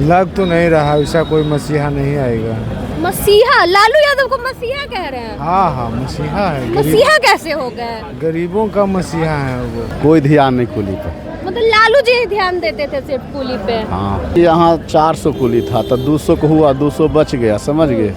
लग तो नहीं रहा ऐसा कोई मसीहा नहीं आएगा। मसीहा? लालू यादव को मसीहा कह रहे हैं? हाँ मसीहा है। मसीहा कैसे हो गए? गरीबों का मसीहा है वो। कोई ध्यान नहीं कुली पे। मतलब लालू जी ही ध्यान देते थे सिर्फ कुली पे? हाँ, यहाँ 400 कुली था तो 200 को हुआ, 200 बच गया, समझ गए।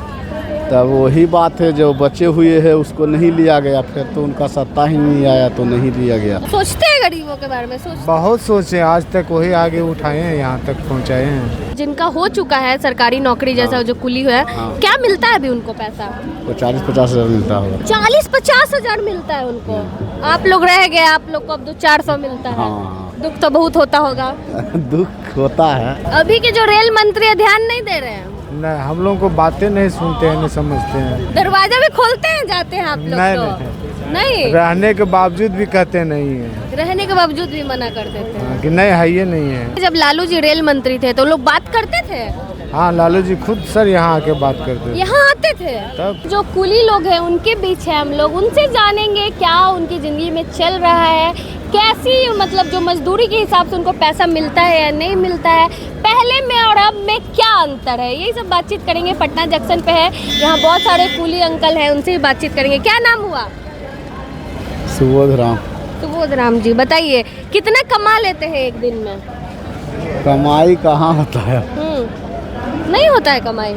तब वही बात है, जो बचे हुए हैं उसको नहीं लिया गया, फिर तो उनका सत्ता ही नहीं आया तो नहीं लिया गया। सोचते हैं गरीबों के बारे में? बहुत सोचे, आज तक वही आगे उठाए हैं, यहाँ तक पहुँचाए हैं। जिनका हो चुका है सरकारी नौकरी जैसा जो कुली है, क्या मिलता है अभी उनको पैसा? तो 40-50 हज़ार मिलता होगा। 40-50 हज़ार मिलता है उनको। आप लोग रह गए, आप लोग को अब 400 मिलता है। दुख तो बहुत होता होगा। दुख होता है। अभी के जो रेल मंत्री है ध्यान नहीं दे रहे हैं? नहीं, हम लोग को बातें नहीं सुनते हैं, नहीं समझते हैं। दरवाजा भी खोलते हैं जाते हैं आप लोग? नहीं, रहने के बावजूद भी कहते नहीं है। रहने के बावजूद भी मना कर देते हैं कि नहीं है, ये नहीं है। जब लालू जी रेल मंत्री थे तो लोग बात करते थे? हाँ, लालू जी खुद सर यहाँ आके बात करते थे। यहाँ आते थे तब? जो कुली लोग हैं उनके बीच है हम लोग, उनसे जानेंगे क्या उनकी जिंदगी में चल रहा है, कैसी मतलब जो मजदूरी के हिसाब से उनको पैसा मिलता है या नहीं मिलता है, पहले में और अब में क्या अंतर है, यही सब बातचीत करेंगे। पटना जंक्शन पे है, यहाँ बहुत सारे कुली अंकल हैं, उनसे भी बातचीत करेंगे। क्या नाम हुआ? सुबोध राम। सुबोध राम जी, बताइए कितना कमा लेते हैं एक दिन में? कमाई कहाँ होता है? नहीं होता है कमाई।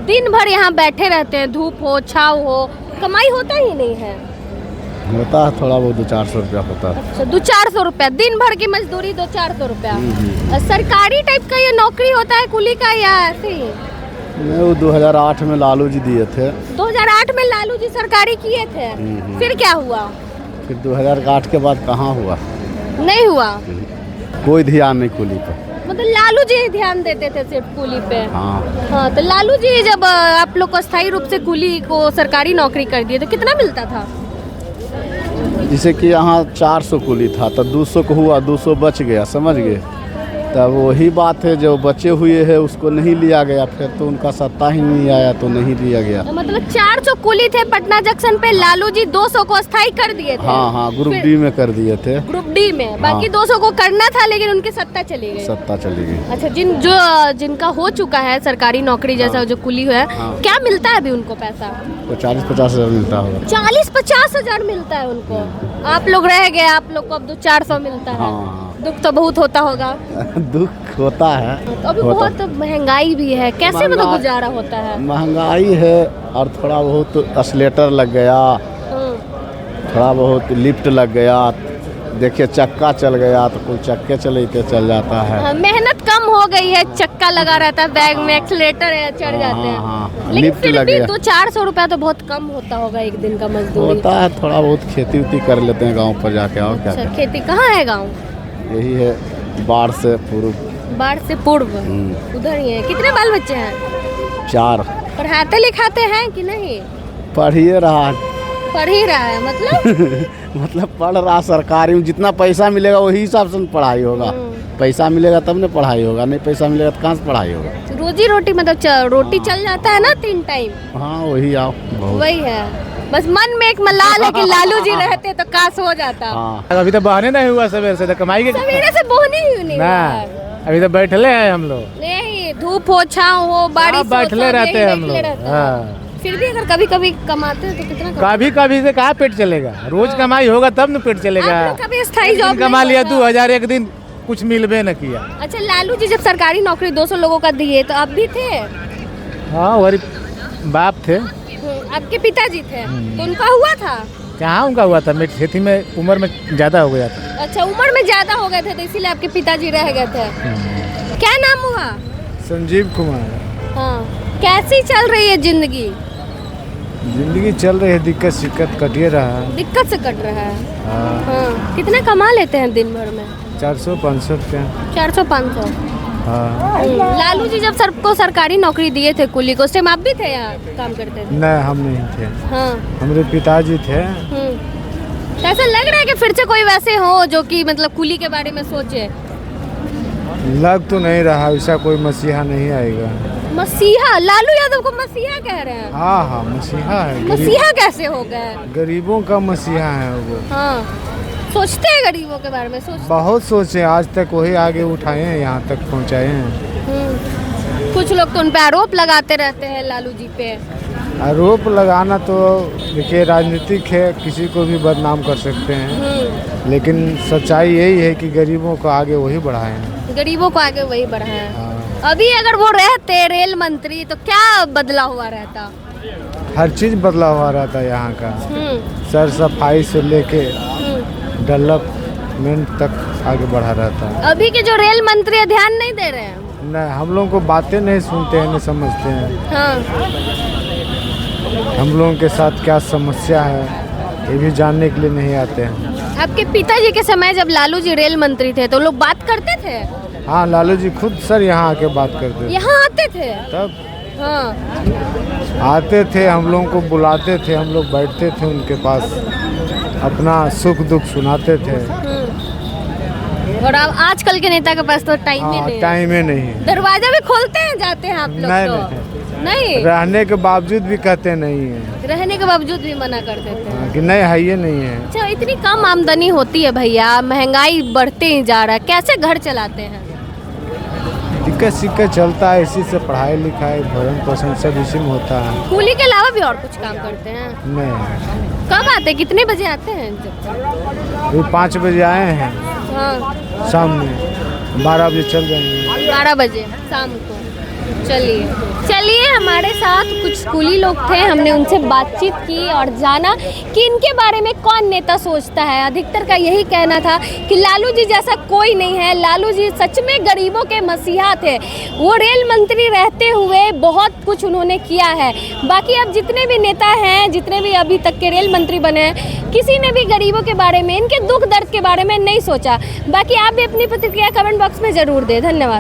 दिन भर यहाँ बैठे रहते हैं, धूप हो छाव हो, कमाई होता ही नहीं है। होता है थोड़ा बहुत, 200-400 रुपया होता है। अच्छा, 200-400 रुपया दिन भर की मजदूरी, 200-400 रुपया। सरकारी टाइप का ये नौकरी होता है कुली का या ऐसे ही? नहीं, वो 2008 में लालू जी दिए थे। 2008 में लालू जी सरकारी किए थे, फिर क्या हुआ? फिर 2008 के बाद कहाँ हुआ? नहीं हुआ। कोई ध्यान नहीं कुली पे। मतलब लालू जी ही ध्यान देते थे सिर्फ कुली पे? हाँ, तो लालू जी जब आप लोग को स्थायी रूप से कुली को सरकारी नौकरी कर दिए तो कितना मिलता था? जैसे कि यहाँ 400 कुली था तो 200 को हुआ, 200 बच गया, समझ गए। तब वही बात है, जो बचे हुए हैं उसको नहीं लिया गया, फिर तो उनका सत्ता ही नहीं आया तो नहीं लिया गया। मतलब 400 कुली थे पटना जंक्शन पे, लालू जी 200 को स्थायी कर दिए थे। हाँ, ग्रुप डी में कर दिए थे। ग्रुप डी में बाकी 200 को करना था, लेकिन उनकी सत्ता चली गई। सत्ता चली गई। अच्छा, जिनका हो चुका है सरकारी नौकरी जैसा जो कुली है, क्या मिलता है अभी उनको पैसा? तो 40-50 हज़ार मिलता होगा। 40-50 हज़ार मिलता है उनको। आप लोग रह गए, आप लोग को अब 400 मिलता है। दुख तो बहुत होता होगा। दुख होता है। तो अभी बहुत महंगाई भी है, कैसे मतलब गुजारा होता है? महंगाई है और थोड़ा बहुत एस्केलेटर लग गया, थोड़ा बहुत लिफ्ट लग गया, देखिए चक्का चल गया तो कुल चक्के चलते चल जाता है। मेहनत कम हो गई है, चक्का लगा रहता है बैग में, एक्सीलेटर है, चढ़ जाते हैं। लेकिन फिर भी 200-400 रुपया तो बहुत कम होता होगा एक दिन का मजदूरी। होता है, थोड़ा बहुत खेती उती कर लेते हैं गांव पर जाके। और क्या? खेती कहाँ है गाँव? यही है, बाढ़ से पूर्व। बाढ़ से पूर्व उधर ही है। कितने बाल बच्चे हैं? 4। पढ़ाते लिखाते हैं कि नहीं? पढ़ ही रहा है मतलब? मतलब पढ़ रहा सरकारी में, जितना पैसा मिलेगा वही हिसाब से पढ़ाई होगा। पैसा मिलेगा तब ना पढ़ाई होगा, नहीं पैसा मिलेगा तो कहाँ से पढ़ाई होगा? रोजी रोटी मतलब रोटी चल जाता है ना 3 टाइम। हाँ, वही आओ, वही है। बस मन में एक मलाल है कि लालू जी रहते तो काश हो जाता। अभी तो बहने नहीं हुआ, सवेरे से तो कमाई के सवेरे से बोहने ही नहीं हुआ। अभी तो बैठले हैं हम लोग। नहीं, धूप हो छाव हो बारिश हो, बैठले रहते हैं हम लोग। फिर भी अगर कभी कभी कमाते हैं तो कितना? कभी कभी से कहाँ पेट चलेगा? रोज कमाई होगा तब न पेट चलेगा। कभी स्थायी जॉब कमा लिया 2000, एक दिन कुछ मिलबे न किया। अच्छा, लालू जी जब सरकारी नौकरी 200 लोगों का दिए तो आप भी थे? हाँ, वही बाप थे। आपके पिताजी थे तो उनका हुआ था? कहाँ उनका हुआ था? मेरी खेती में उम्र में ज्यादा हो गया था। अच्छा, उम्र में ज्यादा हो गए थे तो इसीलिए आपके पिताजी रह गए थे। क्या नाम हुआ? संजीव कुमार। हाँ, कैसी चल रही है जिंदगी? जिंदगी चल रही है, दिक्कत शिक्कत कटिए रहा है। दिक्कत से कट रहा है। हाँ। कितना कमा लेते हैं दिन भर में? 400-500 रुपया। 400-500। हाँ। लालू जी जब सबको सरकारी नौकरी दिए थे कुली को, उस टाइम आप भी थे यहाँ काम करते थे? नहीं, हम नहीं थे। हाँ, हमारे पिताजी थे। तो ऐसा लग रहा है कि फिर से कोई वैसे हो जो कि मतलब कुली के बारे में सोचे? लग तो नहीं रहा ऐसा कोई मसीहा नहीं आएगा। मसीहा? लालू यादव को मसीहा कह रहे हैं? हाँ, मसीहा है। मसीहा कैसे हो गए? गरीबों का मसीहा है वो। हाँ, सोचते हैं गरीबों के बारे में? बहुत सोचे, आज तक वही आगे उठाए हैं, यहाँ तक पहुँचाए हैं। कुछ लोग तो उन पे आरोप लगाते रहते हैं लालू जी पे। आरोप लगाना तो देखिए राजनीतिक है, किसी को भी बदनाम कर सकते हैं, लेकिन सच्चाई यही है कि गरीबों को आगे वही बढ़ाए हैं। गरीबों को आगे वही बढ़ा है। हाँ। अभी अगर वो रहते रेल मंत्री तो क्या बदला हुआ रहता? हर चीज़ बदला हुआ रहता है यहाँ का, सर सफाई से लेके डेवलपमेंट तक आगे बढ़ा रहता है। अभी के जो रेल मंत्री है ध्यान नहीं दे रहे हैं। नहीं, हम लोगों को बातें नहीं सुनते हैं, नहीं समझते हैं। हाँ। हम लोगों के साथ क्या समस्या है ये भी जानने के लिए नहीं आते हैं। आपके पिताजी के समय जब लालू जी रेल मंत्री थे तो लोग बात करते थे? हाँ, लालू जी खुद सर यहाँ आके बात करते थे। यहाँ आते थे? तब हाँ। आते थे, हम लोगों को बुलाते थे, हम लोग बैठते थे उनके पास, अपना सुख दुख सुनाते थे। और अब आजकल के नेता के पास तो टाइम ही नहीं है। टाइम ही नहीं है। दरवाजा भी खोलते हैं जाते हैं आप लोग? नहीं। रहने के बावजूद भी कहते नहीं है। रहने के बावजूद भी मना कर देते हैं कि नहीं है, ये नहीं है। अच्छा, इतनी कम आमदनी होती है भैया, महंगाई बढ़ते ही जा रहा है, कैसे घर चलाते हैं? दिक्कत सिक्कत चलता है, इसी से पढ़ाई लिखाई भरण पोषण सब इसी में होता है। कूली के अलावा भी और कुछ काम करते हैं? नहीं। कब आते, कितने बजे आते हैं? अभी 5 बजे आए हैं। हाँ। शाम में 12 बजे चल जाएंगे। 12 बजे शाम को। चलिए हमारे साथ कुछ स्कूली लोग थे, हमने उनसे बातचीत की और जाना कि इनके बारे में कौन नेता सोचता है। अधिकतर का यही कहना था कि लालू जी जैसा कोई नहीं है, लालू जी सच में गरीबों के मसीहा थे। वो रेल मंत्री रहते हुए बहुत कुछ उन्होंने किया है। बाकी अब जितने भी नेता हैं, जितने भी अभी तक के रेल मंत्री बने हैं, किसी ने भी गरीबों के बारे में, इनके दुख दर्द के बारे में नहीं सोचा। बाकी आप भी अपनी प्रतिक्रिया कमेंट बॉक्स में ज़रूर दें। धन्यवाद।